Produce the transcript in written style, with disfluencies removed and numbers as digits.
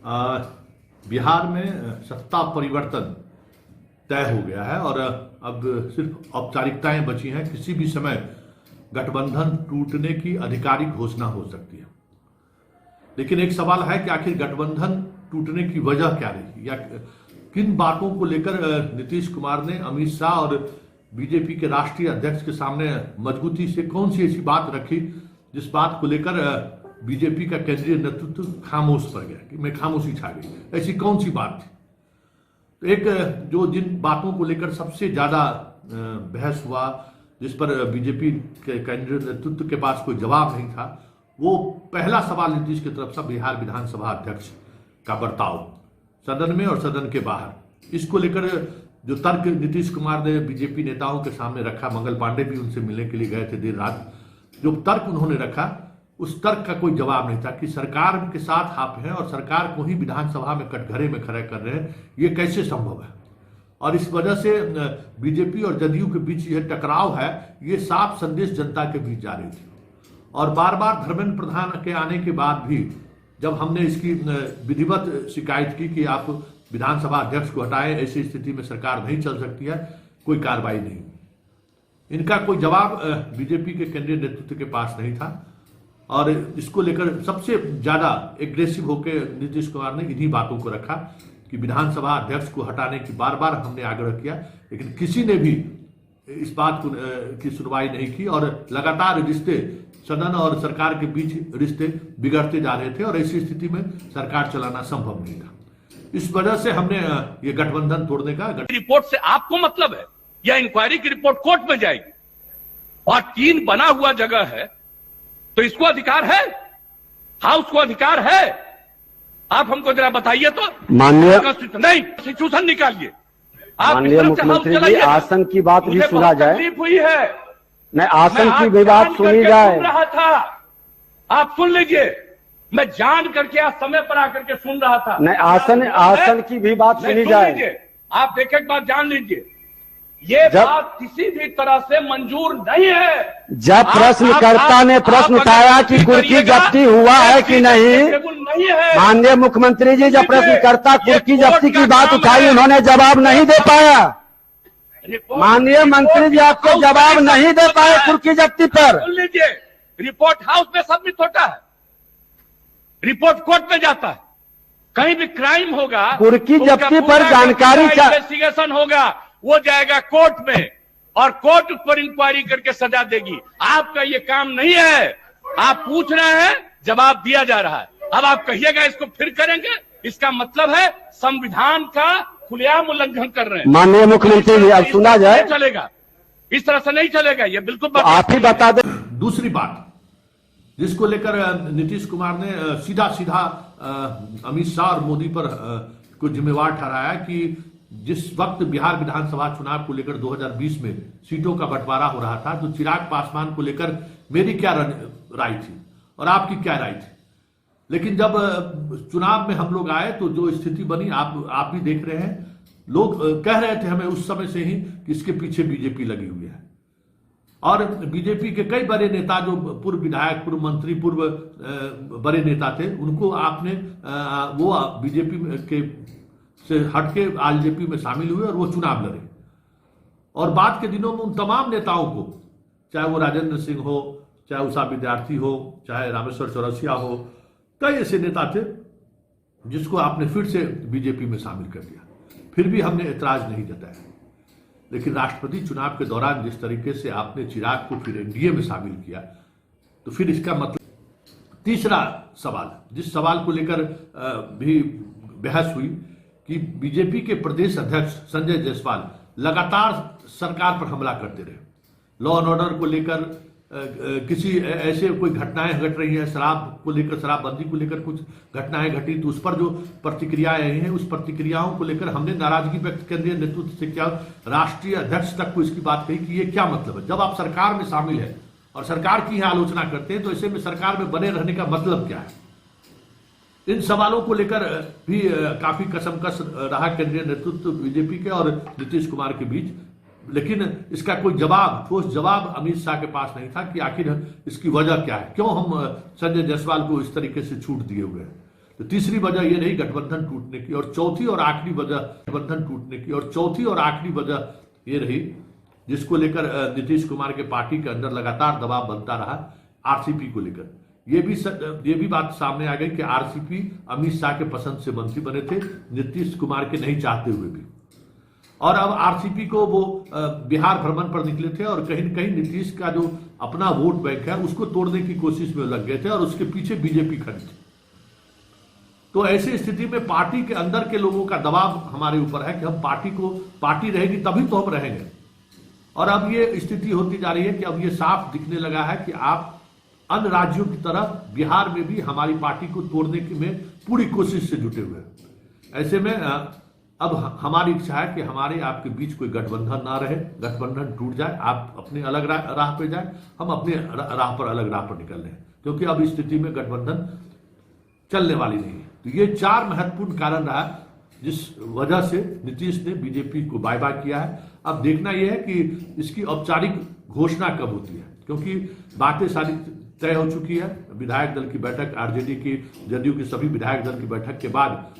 बिहार में सत्ता परिवर्तन तय हो गया है और अब सिर्फ औपचारिकताएं बची हैं। किसी भी समय गठबंधन टूटने की आधिकारिक घोषणा हो सकती है। लेकिन एक सवाल है कि आखिर गठबंधन टूटने की वजह क्या रही या किन बातों को लेकर नीतीश कुमार ने अमित शाह और बीजेपी के राष्ट्रीय अध्यक्ष के सामने मजबूती से कौन सी ऐसी बात रखी जिस बात को लेकर बीजेपी का केंद्रीय नेतृत्व खामोश पड़ गया कि मैं खामोशी छा गई। ऐसी कौन सी बात थी? तो एक जो जिन बातों को लेकर सबसे ज्यादा बहस हुआ, जिस पर बीजेपी के केंद्रीय नेतृत्व के पास कोई जवाब नहीं था, वो पहला सवाल नीतीश की तरफ से बिहार विधानसभा अध्यक्ष का बर्ताव सदन में और सदन के बाहर। इसको लेकर जो तर्क नीतीश कुमार ने बीजेपी नेताओं के सामने रखा, मंगल पांडे भी उनसे मिलने के लिए गए थे देर रात, जो तर्क उन्होंने रखा उस तर्क का कोई जवाब नहीं था कि सरकार के साथ आप हैं और सरकार को ही विधानसभा में कटघरे में खड़े कर रहे हैं, ये कैसे संभव है। और इस वजह से बीजेपी और जदयू के बीच यह टकराव है, ये साफ संदेश जनता के बीच जा रही थी। और बार बार धर्मेंद्र प्रधान के आने के बाद भी जब हमने इसकी विधिवत शिकायत की कि आप विधानसभा अध्यक्ष को हटाएं, ऐसी स्थिति में सरकार नहीं चल सकती है, कोई कार्रवाई नहीं। इनका कोई जवाब बीजेपी के केंद्रीय नेतृत्व के पास नहीं था और इसको लेकर सबसे ज्यादा एग्रेसिव होकर नीतीश कुमार ने इन्हीं बातों को रखा कि विधानसभा अध्यक्ष को हटाने की बार बार हमने आग्रह किया, लेकिन किसी ने भी इस बात को की सुनवाई नहीं की और लगातार रिश्ते सदन और सरकार के बीच रिश्ते बिगड़ते जा रहे थे और ऐसी स्थिति में सरकार चलाना संभव नहीं था। इस वजह से हमने ये गठबंधन तोड़ने का रिपोर्ट से आपको मतलब है या इंक्वायरी की रिपोर्ट कोर्ट में जाएगी और 3 बना हुआ जगह है तो इसको अधिकार है, हाउस को अधिकार है। आप हमको जरा बताइए तो। माननीय नहीं, कॉन्स्टिट्यूशन निकालिए। माननीय मुख्यमंत्री जी, आसन की बात भी सुना जाए। तकलीफ हुई है, नहीं, आसन की भी बात सुनी जाए। सुन रहा था, आप सुन लीजिए। मैं जान करके आज समय पर आकर के सुन रहा था। नहीं, आसन की भी बात सुनी जाए। आप एक एक बात जान लीजिए, ये बात किसी भी तरह से मंजूर नहीं है। जब प्रश्नकर्ता ने प्रश्न उठाया कि कुर्की जब्ती हुआ है कि नहीं, माननीय मुख्यमंत्री जी, जब प्रश्नकर्ता कुर्की जब्ती की बात उठाई, उन्होंने जवाब नहीं दे पाया। माननीय मंत्री जी, आपको जवाब नहीं दे पाए कुर्की जब्ती पर। सुन लीजिए, रिपोर्ट हाउस में सबमिट होता है, रिपोर्ट कोर्ट में जाता है। कहीं भी क्राइम होगा, कुर्की जब्ती पर जानकारी इन्वेस्टिगेशन होगा, वो जाएगा कोर्ट में और कोर्ट उस पर इंक्वायरी करके सजा देगी। आपका ये काम नहीं है। आप पूछ रहे हैं, जवाब दिया जा रहा है। अब आप कहिएगा इसको फिर करेंगे, इसका मतलब है संविधान का खुलेआम उल्लंघन कर रहे हैं। माननीय मुख्यमंत्री जी, अब सुना जाए। चलेगा, इस तरह से नहीं चलेगा, ये बिल्कुल आप ही बता दें। दूसरी बात जिसको लेकर नीतीश कुमार ने सीधा सीधा अमित शाह और मोदी पर को जिम्मेवार ठहराया कि जिस वक्त बिहार विधानसभा चुनाव को लेकर 2020 में सीटों का बंटवारा हो रहा था, तो चिराग पासवान को लेकर मेरी क्या राय थी और आपकी क्या राय थी। लेकिन जब चुनाव में हम लोग आए तो जो स्थिति बनी आप भी देख रहे हैं। लोग कह रहे थे हमें उस समय से ही कि इसके पीछे बीजेपी लगी हुई है और बीजेपी के कई बड़े नेता जो पूर्व विधायक, पूर्व मंत्री, पूर्व बड़े नेता थे, उनको आपने वो बीजेपी के से हटके आरजेपी में शामिल हुए और वो चुनाव लड़े। और बाद के दिनों में उन तमाम नेताओं को, चाहे वो राजेंद्र सिंह हो, चाहे उषा विद्यार्थी हो, चाहे रामेश्वर चौरसिया हो, कई ऐसे नेता थे जिसको आपने फिर से बीजेपी में शामिल कर दिया। फिर भी हमने ऐतराज नहीं जताया। लेकिन राष्ट्रपति चुनाव के दौरान जिस तरीके से आपने चिराग को फिर एनडीए में शामिल किया, तो फिर इसका मतलब तीसरा सवाल, जिस सवाल को लेकर भी बहस हुई कि बीजेपी के प्रदेश अध्यक्ष संजय जायसवाल लगातार सरकार पर हमला करते रहे। लॉ एंड ऑर्डर को लेकर किसी ऐसे कोई घटनाएं घट रही हैं, शराब को लेकर, शराबबंदी को लेकर कुछ घटनाएं घटी, तो उस पर जो प्रतिक्रियाएं आई हैं, उस प्रतिक्रियाओं को लेकर हमने नाराजगी व्यक्त केंद्रीय नेतृत्व से किया। राष्ट्रीय अध्यक्ष तक को इसकी बात कही कि ये क्या मतलब है। जब आप सरकार में शामिल है और सरकार की यहाँ आलोचना करते हैं, तो ऐसे में सरकार में बने रहने का मतलब क्या है। इन सवालों को लेकर भी काफी कसमकस रहा केंद्रीय नेतृत्व बीजेपी के और नीतीश कुमार के बीच। लेकिन इसका कोई जवाब, ठोस जवाब अमित शाह के पास नहीं था कि आखिर इसकी वजह क्या है, क्यों हम संजय जायसवाल को इस तरीके से छूट दिए हुए हैं। तो तीसरी वजह यह रही गठबंधन टूटने की, और चौथी और आखिरी वजह गठबंधन टूटने की, और चौथी और आखिरी वजह यह रही जिसको लेकर नीतीश कुमार के पार्टी के अंदर लगातार दबाव बनता रहा, आरसीपी को लेकर। ये भी बात सामने आ गई कि आरसीपी अमित शाह के पसंद से मंत्री बने थे, नीतीश कुमार के नहीं चाहते हुए भी। और अब आरसीपी को वो बिहार भ्रमण पर निकले थे और कहीं न कहीं नीतीश का जो अपना वोट बैंक है उसको तोड़ने की कोशिश में लग गए थे, और उसके पीछे बीजेपी खड़ी थी। तो ऐसी स्थिति में पार्टी के अंदर के लोगों का दबाव हमारे ऊपर है कि हम पार्टी रहेगी तभी तो हम रहेंगे। और अब ये स्थिति होती जा रही है कि अब ये साफ दिखने लगा है कि आप अन्य राज्यों की तरह बिहार में भी हमारी पार्टी को तोड़ने की में पूरी कोशिश से जुटे हुए हैं। ऐसे में अब हमारी इच्छा है कि हमारे आपके बीच कोई गठबंधन ना रहे, गठबंधन टूट जाए, आप अपने अलग राह पे जाए, हम अपने राह पर अलग राह पर निकल रहे हैं, क्योंकि अब इस स्थिति में गठबंधन चलने वाली नहीं है। तो ये 4 महत्वपूर्ण कारण रहा जिस वजह से नीतीश ने बीजेपी को बाय बाय किया है। अब देखना यह है कि इसकी औपचारिक घोषणा कब होती है, क्योंकि बातें सारी तय हो चुकी है। विधायक दल की बैठक, आरजेडी की, जदयू की सभी विधायक दल की बैठक के बाद